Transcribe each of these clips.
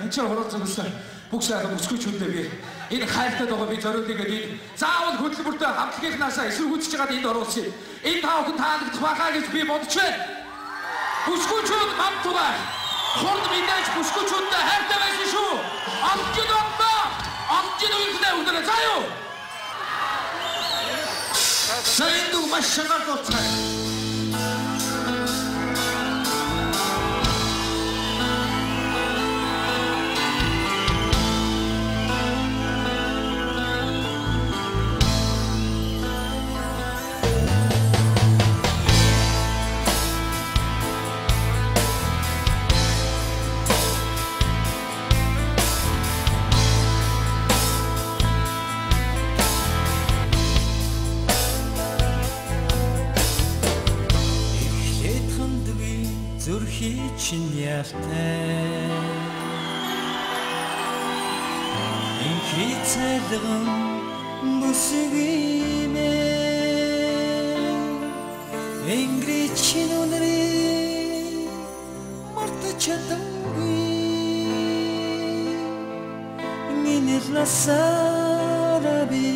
энэ ч хорол зүгсэн бүх сайхан өсгөөчөндөө би энэ хайлтад байгаа би зориулъя гэдэг заавал хөдөлмөртэй хамтлагийнхнаасаа эсвэргүүцэж байгаад энд оруулсан. Энэ таавхан таалагдах байхаа гэж би бодож байна. Бүсгүүчүүд мамтугай хурд мэдээж бүсгүүчүүдтэй хайртай байсан шүү. Олдгид ондоо олдгид үйлдэл өгдөрөө заа юу. Сайн дүү маш шанаар болцгоо. Чин ялтай инхи цайлган бүсгиймэ энгри чин өнри мартаж чадамгүй минер насараби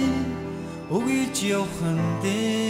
өгж явхандэ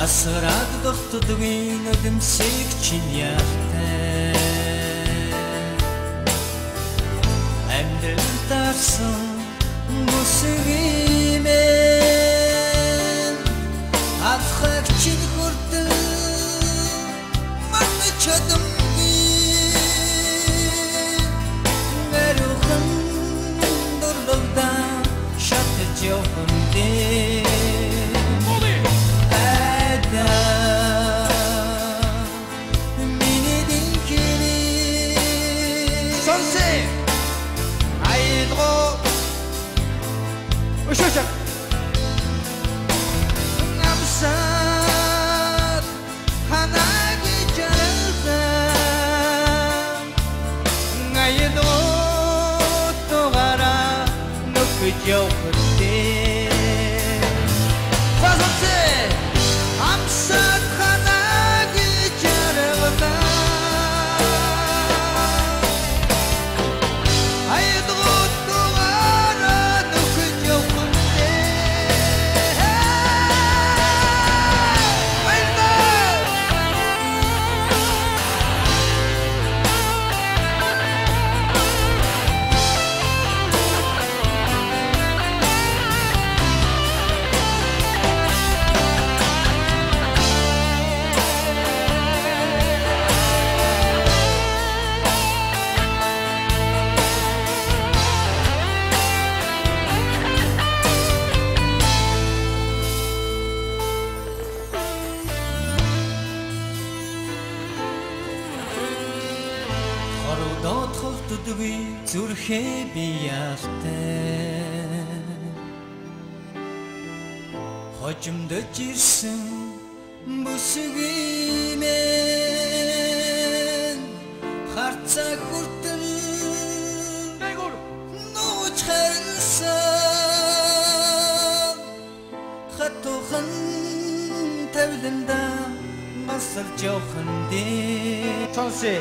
Асраад дохтодгийн өдмсийг чин ялтай амьдрал дарсан бүсгиймэн атхаг чин хүртэл мартаж чадамгүй нэрхэн дурлалда шатаж явхандэ Namsat hanagi jaralda ngaydo togara nukjawte Fasatse amsat hanagi jaralda aydo togara nukjawte зүрхээ би ялтай хожимдож ирсэн бүсгиймэн харцаа хүртэл нууж харсан хатухан тавиланда масалж явхандэ сонси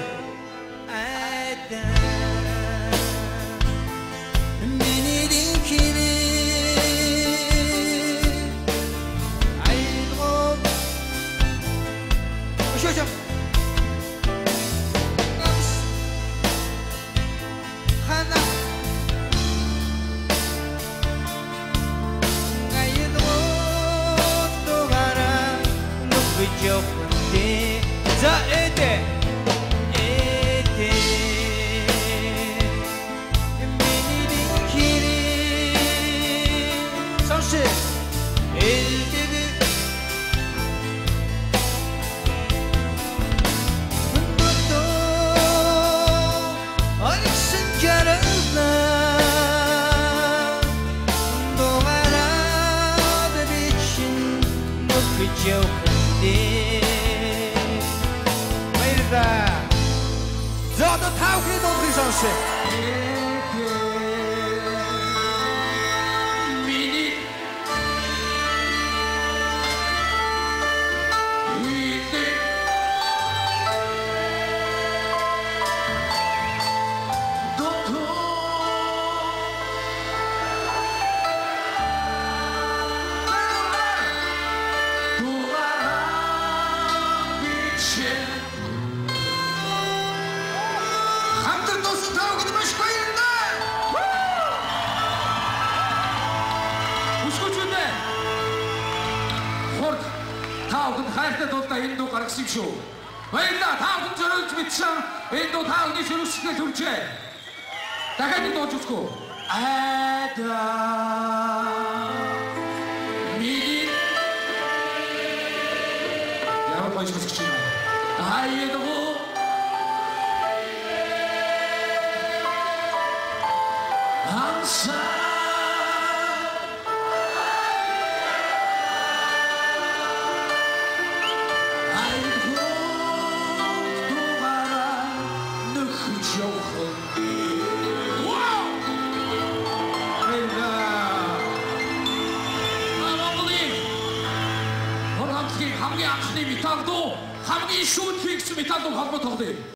дээ. Баярлалаа. За одоо та бүхний дуулыг сонсъё. Хамтран дуусан та бүхэнд маш баярлалаа. Үсгүүчүнэ. Хурд та бүхэнд хайртай дуулаа энэ дуу гаргасан юм шүү. Баярлалаа. Та бүхэн зориулж мэдсэн энэ дуу та бүхний шүрүүсгэл төржээ. Дахиад энэ дууж үзгүү. Айда Мини Яа байж хэсэж байна. Айда 항상 알고 또 말아 너 흔적은 와우 хамгийн амтны металл дуу хамгийн шүүн фикс металл дуу холбоо тоглоё.